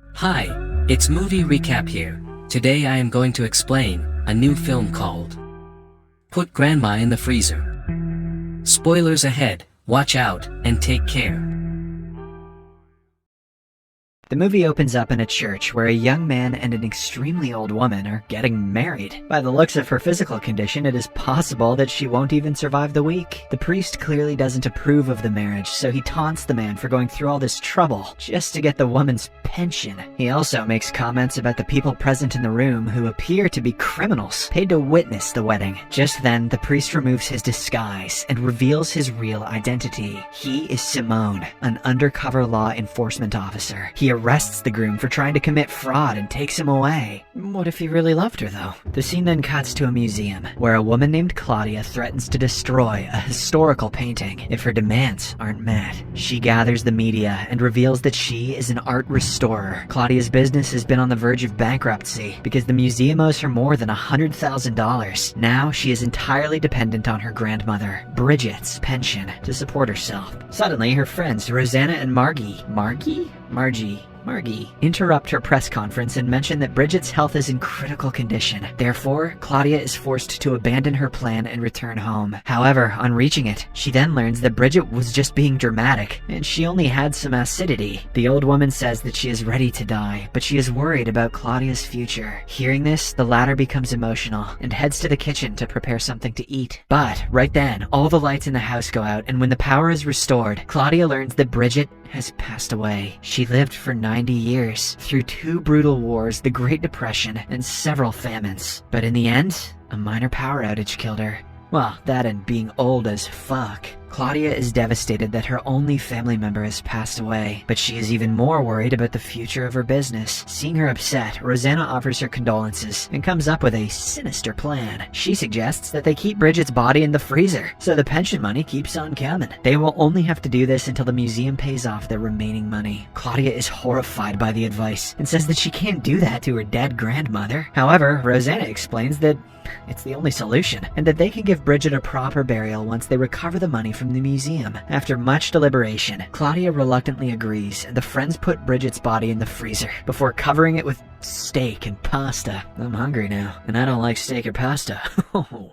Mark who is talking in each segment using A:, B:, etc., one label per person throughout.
A: Hi, it's Movie Recap here. Today I am going to explain a new film called Put Grandma in the Freezer. Spoilers ahead, watch out, and take care.
B: The movie opens up in a church where a young man and an extremely old woman are getting married. By the looks of her physical condition, it is possible that she won't even survive the week. The priest clearly doesn't approve of the marriage, so he taunts the man for going through all this trouble just to get the woman's pension. He also makes comments about the people present in the room who appear to be criminals paid to witness the wedding. Just then, the priest removes his disguise and reveals his real identity. He is Simone, an undercover law enforcement officer. He arrests the groom for trying to commit fraud and takes him away. What if he really loved her, though? The scene then cuts to a museum, where a woman named Claudia threatens to destroy a historical painting if her demands aren't met. She gathers the media and reveals that she is an art restorer. Claudia's business has been on the verge of bankruptcy because the museum owes her more than $100,000. Now she is entirely dependent on her grandmother, Bridget's pension, to support herself. Suddenly, her friends Rosanna and Margie interrupt her press conference and mention that Bridget's health is in critical condition. Therefore, Claudia is forced to abandon her plan and return home. However, on reaching it, she then learns that Bridget was just being dramatic, and she only had some acidity. The old woman says that she is ready to die, but she is worried about Claudia's future. Hearing this, the latter becomes emotional and heads to the kitchen to prepare something to eat. But right then, all the lights in the house go out, and when the power is restored, Claudia learns that Bridget has passed away. She lived for 90 years, through 2 brutal wars, the Great Depression, and several famines. But in the end, a minor power outage killed her. Well, that and being old as fuck. Claudia is devastated that her only family member has passed away, but she is even more worried about the future of her business. Seeing her upset, Rosanna offers her condolences and comes up with a sinister plan. She suggests that they keep Bridget's body in the freezer, so the pension money keeps on coming. They will only have to do this until the museum pays off their remaining money. Claudia is horrified by the advice and says that she can't do that to her dead grandmother. However, Rosanna explains that it's the only solution, and that they can give Bridget a proper burial once they recover the money from the museum. After much deliberation, Claudia reluctantly agrees, and the friends put Bridget's body in the freezer before covering it with steak and pasta. I'm hungry now, and I don't like steak or pasta.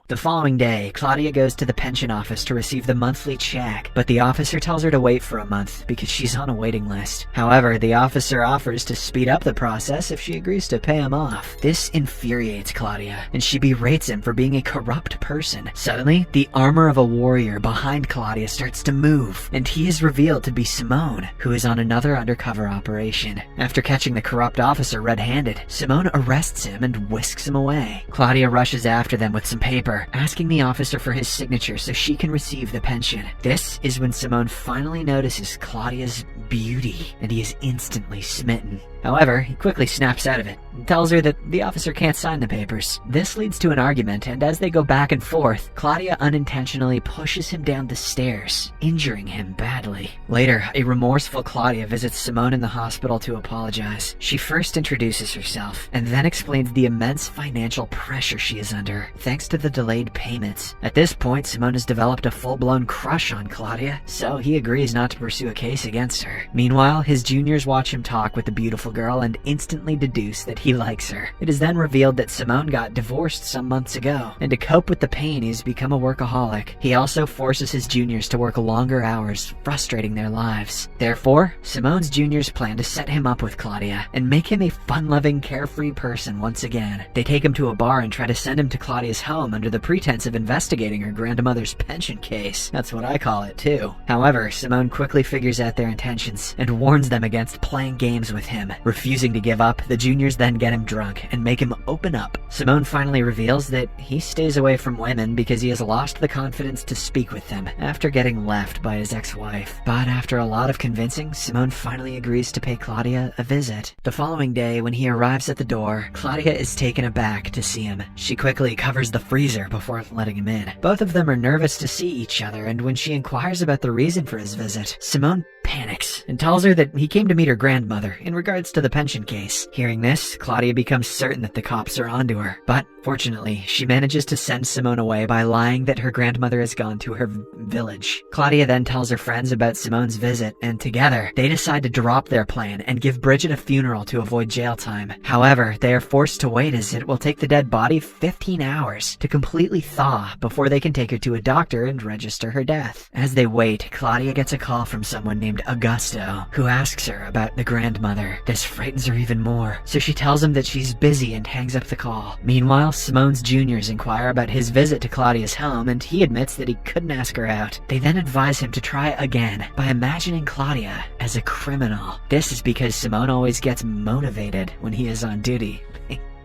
B: The following day, Claudia goes to the pension office to receive the monthly check, but the officer tells her to wait for a month because she's on a waiting list. However, the officer offers to speed up the process if she agrees to pay him off. This infuriates Claudia, and she berates him for being a corrupt person. Suddenly, the armor of a warrior behind Claudia starts to move, and he is revealed to be Simone, who is on another undercover operation. After catching the corrupt officer red-handed, Simone arrests him and whisks him away. Claudia rushes after them with some paper, asking the officer for his signature so she can receive the pension. This is when Simone finally notices Claudia's beauty, and he is instantly smitten. However, he quickly snaps out of it and tells her that the officer can't sign the papers. This leads to an argument, and as they go back and forth, Claudia unintentionally pushes him down the stairs, injuring him badly. Later, a remorseful Claudia visits Simone in the hospital to apologize. She first introduces herself, and then explains the immense financial pressure she is under, thanks to the delayed payments. At this point, Simone has developed a full-blown crush on Claudia, so he agrees not to pursue a case against her. Meanwhile, his juniors watch him talk with the beautiful girl and instantly deduce that he likes her. It is then revealed that Simone got divorced some months ago, and to cope with the pain, he's become a workaholic. He also forces his juniors to work longer hours, frustrating their lives. Therefore, Simone's juniors plan to set him up with Claudia and make him a fun-loving, carefree person once again. They take him to a bar and try to send him to Claudia's home under the pretense of investigating her grandmother's pension case. That's what I call it, too. However, Simone quickly figures out their intentions and warns them against playing games with him. Refusing to give up, the juniors then get him drunk and make him open up. Simone finally reveals that he stays away from women because he has lost the confidence to speak with them after getting left by his ex-wife. But after a lot of convincing, Simone finally agrees to pay Claudia a visit. The following day, when he arrives at the door, Claudia is taken aback to see him. She quickly covers the freezer before letting him in. Both of them are nervous to see each other, and when she inquires about the reason for his visit, Simone panics and tells her that he came to meet her grandmother in regards to the pension case. Hearing this, Claudia becomes certain that the cops are onto her, but fortunately, she manages to send Simone away by lying that her grandmother has gone to her village. Claudia then tells her friends about Simone's visit, and together, they decide to drop their plan and give Bridget a funeral to avoid jail time. However, they are forced to wait as it will take the dead body 15 hours to completely thaw before they can take her to a doctor and register her death. As they wait, Claudia gets a call from someone named Augusto, who asks her about the grandmother. This frightens her even more, so she tells him that she's busy and hangs up the call. Meanwhile, Simone's juniors inquire about his visit to Claudia's home, and he admits that he couldn't ask her out. They then advise him to try again by imagining Claudia as a criminal. This is because Simone always gets motivated when he is on duty.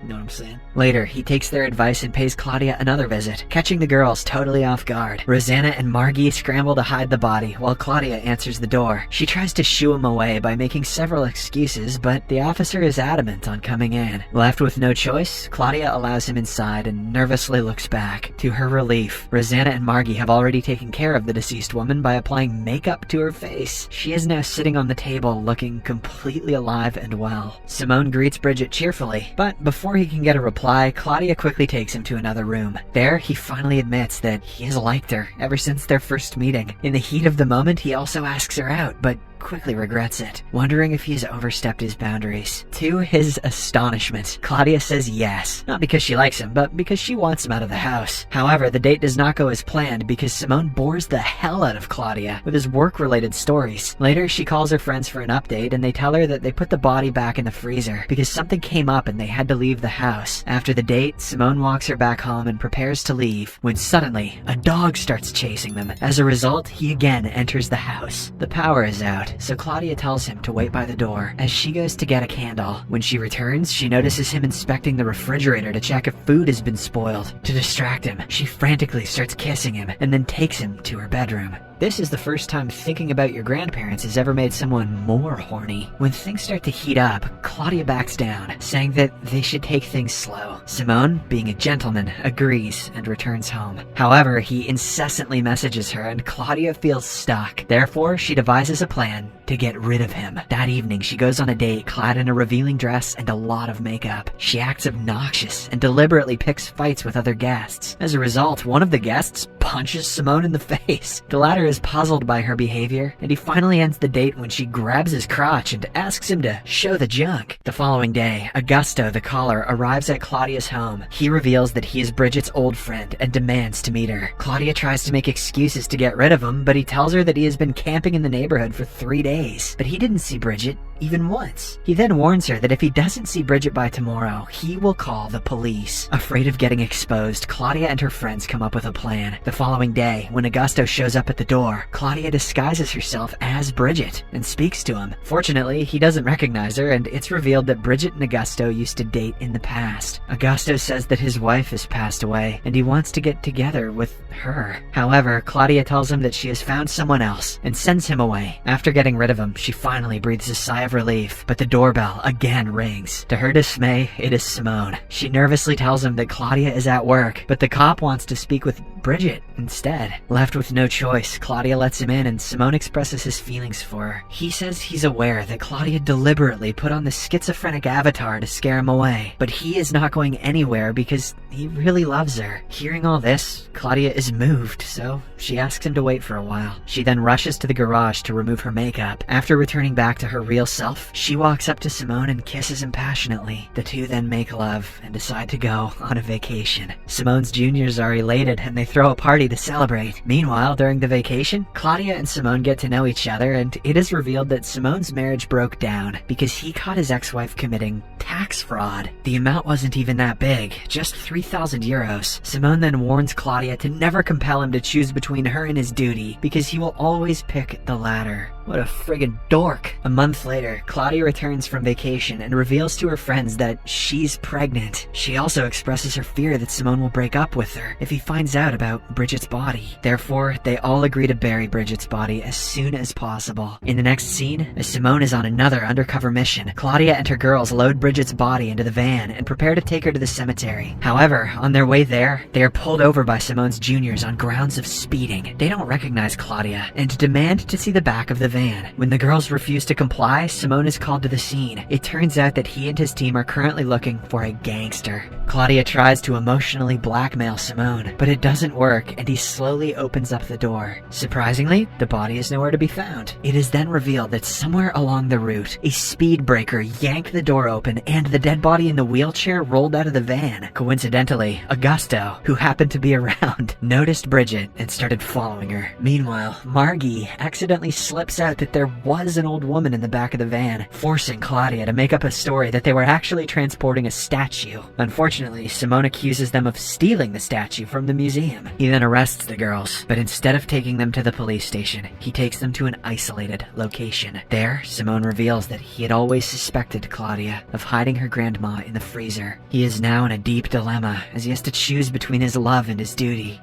B: You know what I'm saying? Later, he takes their advice and pays Claudia another visit, catching the girls totally off guard. Rosanna and Margie scramble to hide the body while Claudia answers the door. She tries to shoo him away by making several excuses, but the officer is adamant on coming in. Left with no choice, Claudia allows him inside and nervously looks back. To her relief, Rosanna and Margie have already taken care of the deceased woman by applying makeup to her face. She is now sitting on the table looking completely alive and well. Simone greets Bridget cheerfully, but before he can get a reply, Claudia quickly takes him to another room. There, he finally admits that he has liked her ever since their first meeting. In the heat of the moment, he also asks her out, but quickly regrets it, wondering if he's overstepped his boundaries. To his astonishment, Claudia says yes, not because she likes him, but because she wants him out of the house. However, the date does not go as planned because Simone bores the hell out of Claudia with his work-related stories. Later, she calls her friends for an update, and they tell her that they put the body back in the freezer because something came up and they had to leave the house. After the date, Simone walks her back home and prepares to leave, when suddenly, a dog starts chasing them. As a result, he again enters the house. The power is out, so Claudia tells him to wait by the door as she goes to get a candle. When she returns, she notices him inspecting the refrigerator to check if food has been spoiled. To distract him, she frantically starts kissing him and then takes him to her bedroom. This is the first time thinking about your grandparents has ever made someone more horny. When things start to heat up, Claudia backs down, saying that they should take things slow. Simone, being a gentleman, agrees and returns home. However, he incessantly messages her and Claudia feels stuck. Therefore, she devises a plan to get rid of him. That evening, she goes on a date clad in a revealing dress and a lot of makeup. She acts obnoxious and deliberately picks fights with other guests. As a result, one of the guests punches Simone in the face. The latter is puzzled by her behavior, and he finally ends the date when she grabs his crotch and asks him to show the junk. The following day, Augusto, the caller, arrives at Claudia's home. He reveals that he is Bridget's old friend and demands to meet her. Claudia tries to make excuses to get rid of him, but he tells her that he has been camping in the neighborhood for 3 days, but he didn't see Bridget even once. He then warns her that if he doesn't see Bridget by tomorrow, he will call the police. Afraid of getting exposed, Claudia and her friends come up with a plan. The following day, when Augusto shows up at the door, Claudia disguises herself as Bridget and speaks to him. Fortunately, he doesn't recognize her, and it's revealed that Bridget and Augusto used to date in the past. Augusto says that his wife has passed away, and he wants to get together with her. However, Claudia tells him that she has found someone else and sends him away. After getting rid of him, she finally breathes a sigh of relief, but the doorbell again rings. To her dismay, it is Simone. She nervously tells him that Claudia is at work, but the cop wants to speak with Bridget instead. Left with no choice, Claudia lets him in and Simone expresses his feelings for her. He says he's aware that Claudia deliberately put on the schizophrenic avatar to scare him away, but he is not going anywhere because he really loves her. Hearing all this, Claudia is moved, so she asks him to wait for a while. She then rushes to the garage to remove her makeup. After returning back to her real self, she walks up to Simone and kisses him passionately. The two then make love and decide to go on a vacation. Simone's juniors are elated and they throw a party to celebrate. Meanwhile, during the vacation, Claudia and Simone get to know each other, and it is revealed that Simone's marriage broke down because he caught his ex-wife committing tax fraud. The amount wasn't even that big, just 3,000 euros. Simone then warns Claudia to never compel him to choose between her and his duty because he will always pick the latter. What a friggin' dork. A month later, Claudia returns from vacation and reveals to her friends that she's pregnant. She also expresses her fear that Simone will break up with her if he finds out about Bridget's body. Therefore, they all agree to bury Bridget's body as soon as possible. In the next scene, as Simone is on another undercover mission, Claudia and her girls load Bridget's Bridget's body into the van and prepare to take her to the cemetery. However, on their way there, they are pulled over by Simone's juniors on grounds of speeding. They don't recognize Claudia and demand to see the back of the van. When the girls refuse to comply, Simone is called to the scene. It turns out that he and his team are currently looking for a gangster. Claudia tries to emotionally blackmail Simone, but it doesn't work and he slowly opens up the door. Surprisingly, the body is nowhere to be found. It is then revealed that somewhere along the route, a speed breaker yanked the door open and the dead body in the wheelchair rolled out of the van. Coincidentally, Augusto, who happened to be around, noticed Bridget and started following her. Meanwhile, Margie accidentally slips out that there was an old woman in the back of the van, forcing Claudia to make up a story that they were actually transporting a statue. Unfortunately, Simone accuses them of stealing the statue from the museum. He then arrests the girls, but instead of taking them to the police station, he takes them to an isolated location. There, Simone reveals that he had always suspected Claudia of hiding her grandma in the freezer. He is now in a deep dilemma as he has to choose between his love and his duty.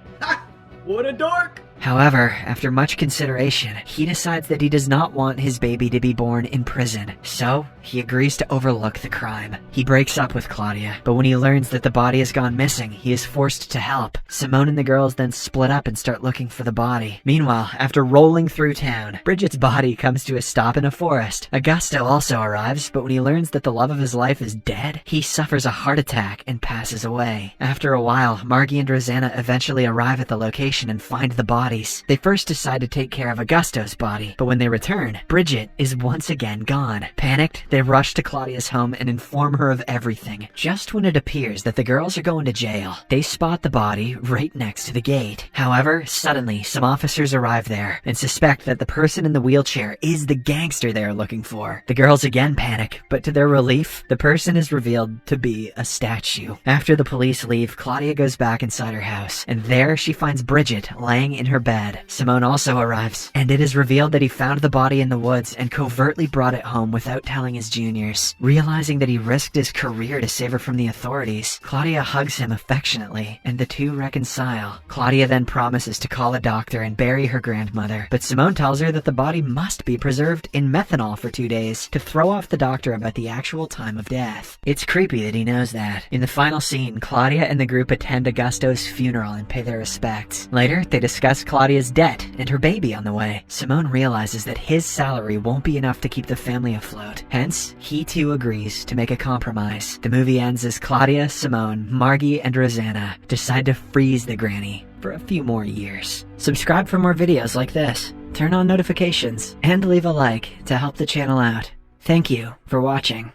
C: What a dork!
B: However, after much consideration, he decides that he does not want his baby to be born in prison, so he agrees to overlook the crime. He breaks up with Claudia, but when he learns that the body has gone missing, he is forced to help. Simone and the girls then split up and start looking for the body. Meanwhile, after rolling through town, Bridget's body comes to a stop in a forest. Augusto also arrives, but when he learns that the love of his life is dead, he suffers a heart attack and passes away. After a while, Margie and Rosanna eventually arrive at the location and find the body. They first decide to take care of Augusto's body, but when they return, Bridget is once again gone. Panicked, they rush to Claudia's home and inform her of everything. Just when it appears that the girls are going to jail, they spot the body right next to the gate. However, suddenly, some officers arrive there and suspect that the person in the wheelchair is the gangster they are looking for. The girls again panic, but to their relief, the person is revealed to be a statue. After the police leave, Claudia goes back inside her house, and there she finds Bridget laying in her bed. Simone also arrives, and it is revealed that he found the body in the woods and covertly brought it home without telling his juniors. Realizing that he risked his career to save her from the authorities, Claudia hugs him affectionately, and the two reconcile. Claudia then promises to call a doctor and bury her grandmother, but Simone tells her that the body must be preserved in methanol for 2 days to throw off the doctor about the actual time of death. It's creepy that he knows that. In the final scene, Claudia and the group attend Augusto's funeral and pay their respects. Later, they discuss Claudia's debt and her baby on the way. Simone realizes that his salary won't be enough to keep the family afloat. Hence, he too agrees to make a compromise. The movie ends as Claudia, Simone, Margie, and Rosanna decide to freeze the granny for a few more years. Subscribe for more videos like this, turn on notifications, and leave a like to help the channel out. Thank you for watching.